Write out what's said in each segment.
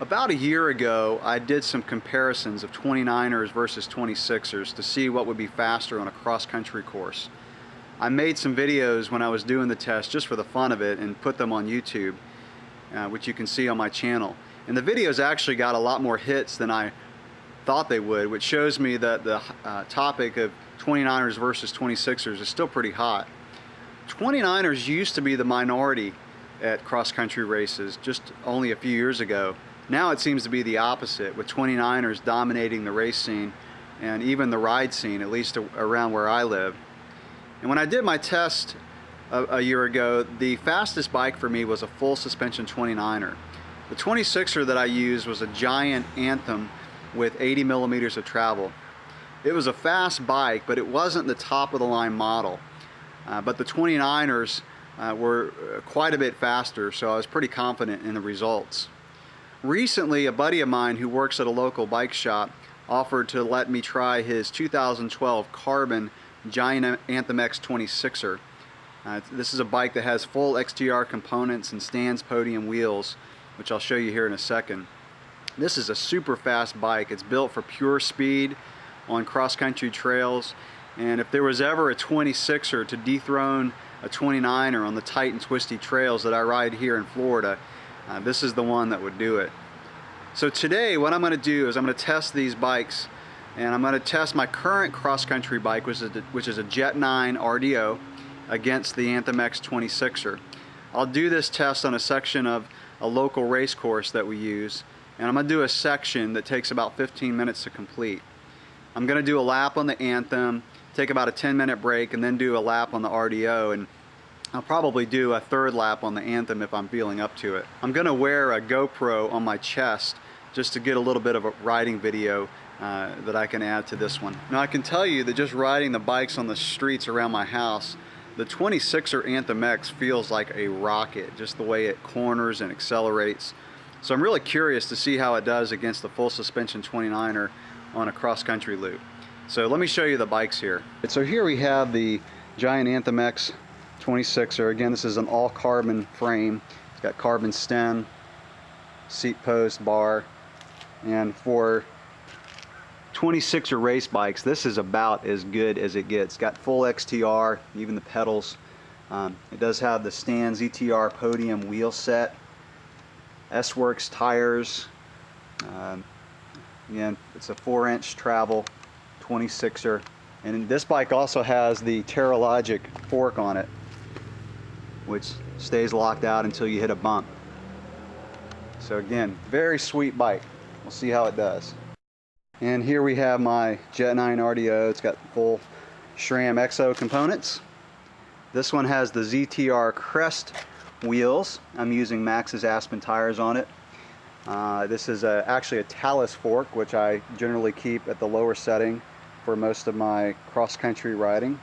About a year ago, I did some comparisons of 29ers versus 26ers to see what would be faster on a cross-country course. I made some videos when I was doing the test just for the fun of it and put them on YouTube, which you can see on my channel. And the videos actually got a lot more hits than I thought they would, which shows me that the topic of 29ers versus 26ers is still pretty hot. 29ers used to be the minority at cross-country races just only a few years ago. Now it seems to be the opposite, with 29ers dominating the race scene and even the ride scene, at least around where I live. And when I did my test a year ago, the fastest bike for me was a full suspension 29er. The 26er that I used was a giant Anthem with 80 millimeters of travel. It was a fast bike, but it wasn't the top of the line model. But the 29ers were quite a bit faster, so I was pretty confident in the results. Recently, a buddy of mine who works at a local bike shop offered to let me try his 2012 Carbon Giant Anthem X 26er. This is a bike that has full XTR components and stands podium wheels, which I'll show you here in a second. This is a super fast bike. It's built for pure speed on cross-country trails, and if there was ever a 26er to dethrone a 29er on the tight and twisty trails that I ride here in Florida, this is the one that would do it. So today what I'm going to do is I'm going to test these bikes, and I'm going to test my current cross-country bike, which is a Jet 9 RDO, against the Anthem X 26er. I'll do this test on a section of a local race course that we use, and I'm going to do a section that takes about 15 minutes to complete. I'm going to do a lap on the Anthem, take about a 10-minute break, and then do a lap on the RDO, and I'll probably do a third lap on the Anthem if I'm feeling up to it. I'm going to wear a GoPro on my chest just to get a little bit of a riding video that I can add to this one. Now I can tell you that just riding the bikes on the streets around my house, the 26er Anthem X feels like a rocket, just the way it corners and accelerates. So I'm really curious to see how it does against the full suspension 29er on a cross-country loop. So let me show you the bikes here. So here we have the Giant Anthem X 26er. Again, this is an all carbon frame. It's got carbon stem, seat post, bar, and for 26er race bikes, this is about as good as it gets. It's got full XTR, even the pedals. It does have the Stan's ETR podium wheel set, S-Works tires. Again, it's a 4-inch travel 26er, and this bike also has the Terralogic fork on it, which stays locked out until you hit a bump. So again, very sweet bike. We'll see how it does. And here we have my Jet 9 RDO. It's got full SRAM EXO components. This one has the ZTR Crest wheels. I'm using Maxxis Aspen tires on it. This is actually a Talus fork, which I generally keep at the lower setting for most of my cross-country riding.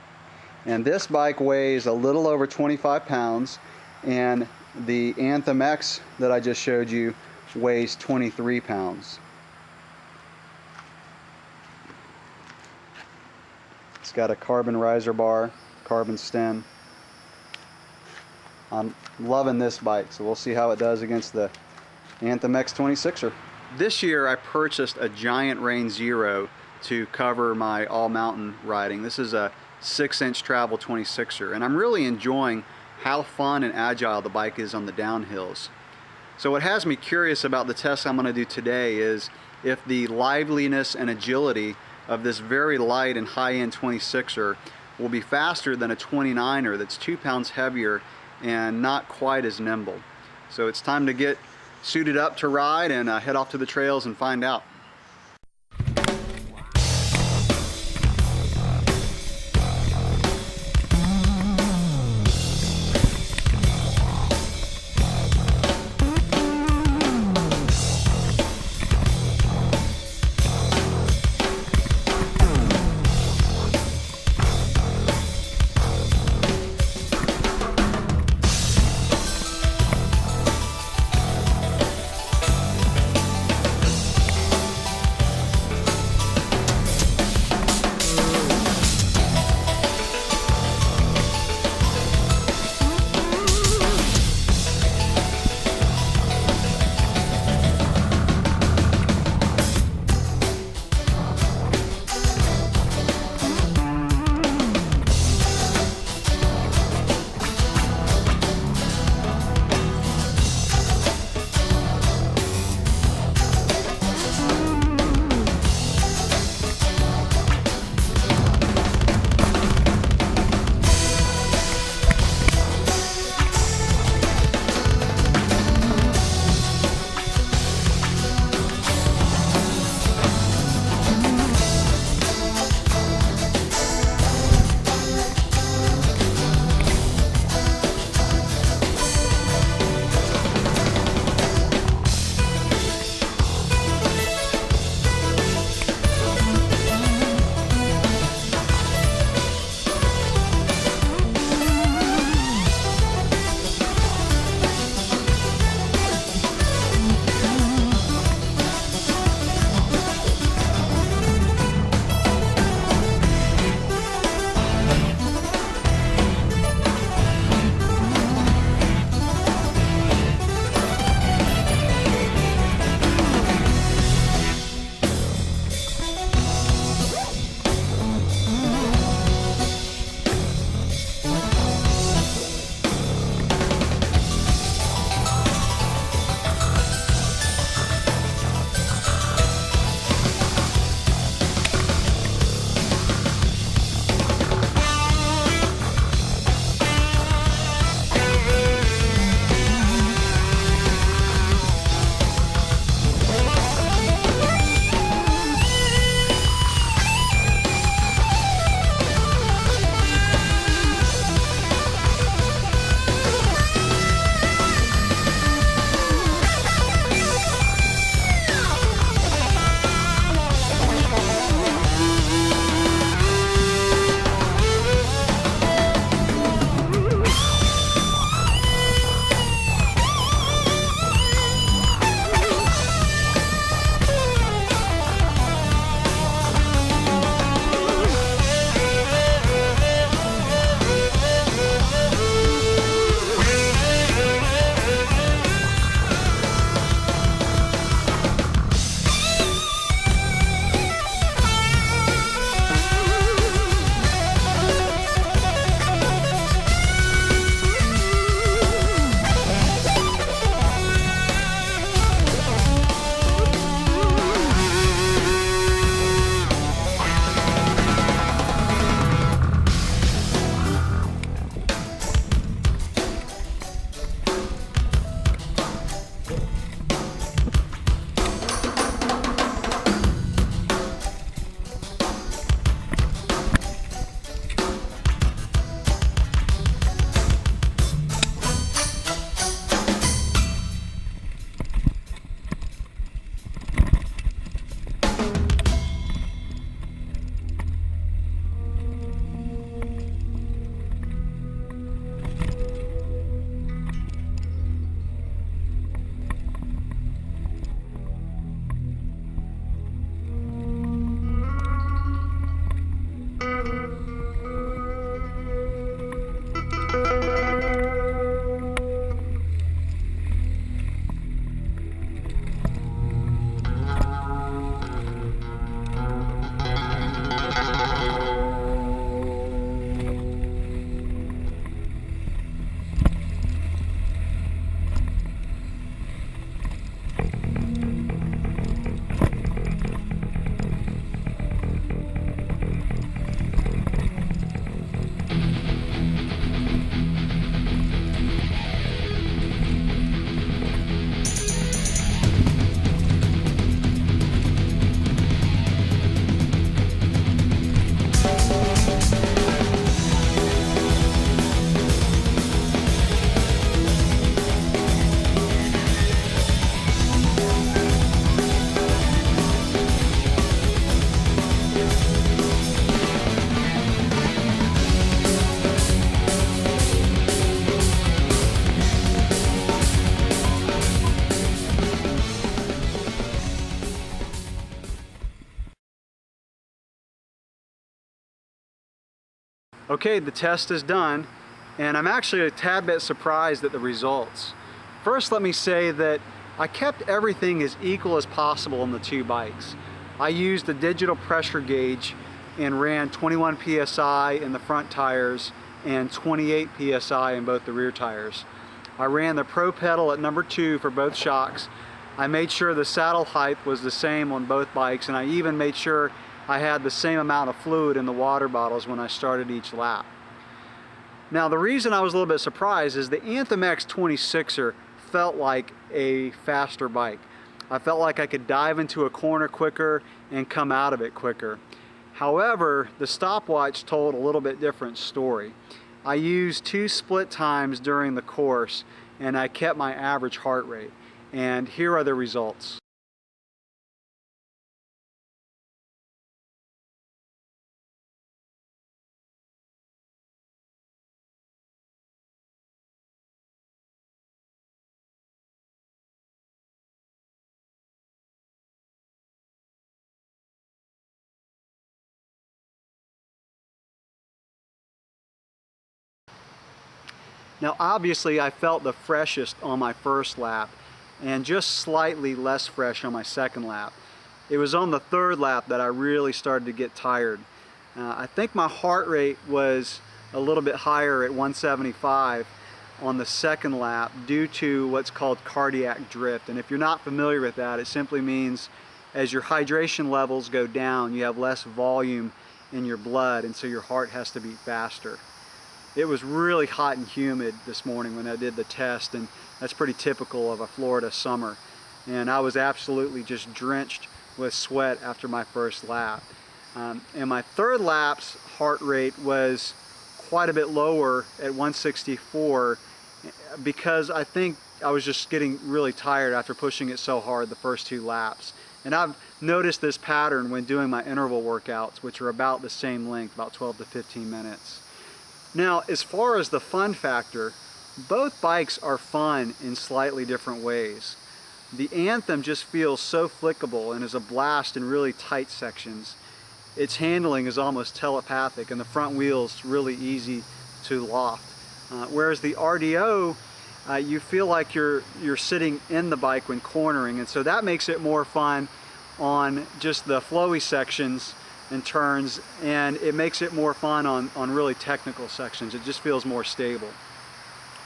And this bike weighs a little over 25 pounds, and the Anthem X that I just showed you weighs 23 pounds. It's got a carbon riser bar, carbon stem. I'm loving this bike, so we'll see how it does against the Anthem X 26er. This year I purchased a Giant Rain Zero to cover my all-mountain riding. This is a 6-inch travel 26er, and I'm really enjoying how fun and agile the bike is on the downhills. So what has me curious about the test I'm going to do today is if the liveliness and agility of this very light and high-end 26er will be faster than a 29er that's 2 pounds heavier and not quite as nimble. So it's time to get suited up to ride and head off to the trails and find out. Okay, the test is done, and I'm actually a tad bit surprised at the results. First, let me say that I kept everything as equal as possible on the two bikes. I used a digital pressure gauge and ran 21 psi in the front tires and 28 psi in both the rear tires. I ran the Pro pedal at number 2 for both shocks. I made sure the saddle height was the same on both bikes, and I even made sure I had the same amount of fluid in the water bottles when I started each lap. Now, the reason I was a little bit surprised is the Anthem X 26er felt like a faster bike. I felt like I could dive into a corner quicker and come out of it quicker. However, the stopwatch told a little bit different story. I used 2 split times during the course, and I kept my average heart rate. And here are the results. Now, obviously, I felt the freshest on my first lap and just slightly less fresh on my second lap. It was on the third lap that I really started to get tired. I think my heart rate was a little bit higher at 175 on the second lap due to what's called cardiac drift. And if you're not familiar with that, it simply means as your hydration levels go down, you have less volume in your blood, and so your heart has to beat faster. It was really hot and humid this morning when I did the test, and that's pretty typical of a Florida summer. And I was absolutely just drenched with sweat after my first lap. And my third lap's heart rate was quite a bit lower at 164 because I think I was just getting really tired after pushing it so hard the first 2 laps. And I've noticed this pattern when doing my interval workouts, which are about the same length, about 12 to 15 minutes. Now, as far as the fun factor, both bikes are fun in slightly different ways. The Anthem just feels so flickable and is a blast in really tight sections. Its handling is almost telepathic, and the front wheel's really easy to loft. Whereas the RDO, you feel like you're sitting in the bike when cornering, and so that makes it more fun on just the flowy sections and turns, and it makes it more fun on really technical sections. It just feels more stable.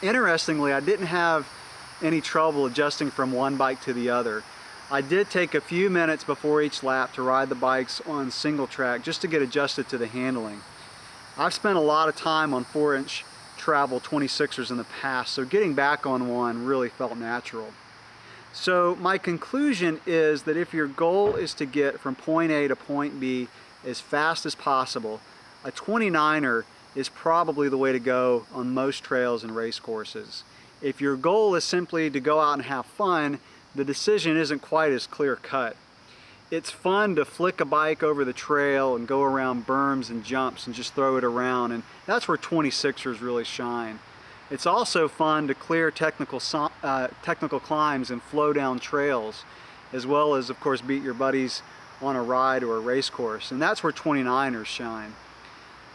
Interestingly, I didn't have any trouble adjusting from one bike to the other. I did take a few minutes before each lap to ride the bikes on single track just to get adjusted to the handling. I've spent a lot of time on 4-inch travel 26ers in the past, so getting back on one really felt natural. So my conclusion is that if your goal is to get from point A to point B as fast as possible, a 29er is probably the way to go on most trails and race courses. If your goal is simply to go out and have fun, the decision isn't quite as clear cut. It's fun to flick a bike over the trail and go around berms and jumps and just throw it around, and that's where 26ers really shine. It's also fun to clear technical climbs and flow down trails, as well as, of course, beat your buddies on a ride or a race course, and that's where 29ers shine.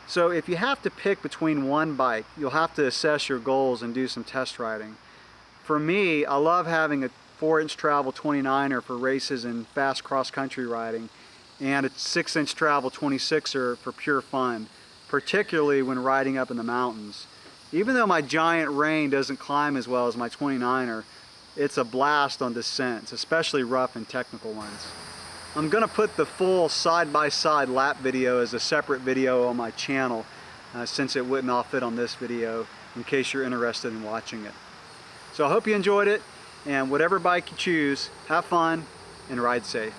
So if you have to pick between one bike, you'll have to assess your goals and do some test riding. For me, I love having a 4-inch travel 29er for races and fast cross-country riding, and a 6-inch travel 26er for pure fun, particularly when riding up in the mountains. Even though my giant Reign doesn't climb as well as my 29er, it's a blast on descents, especially rough and technical ones. I'm going to put the full side-by-side lap video as a separate video on my channel since it wouldn't all fit on this video, in case you're interested in watching it. So I hope you enjoyed it, and whatever bike you choose, have fun and ride safe.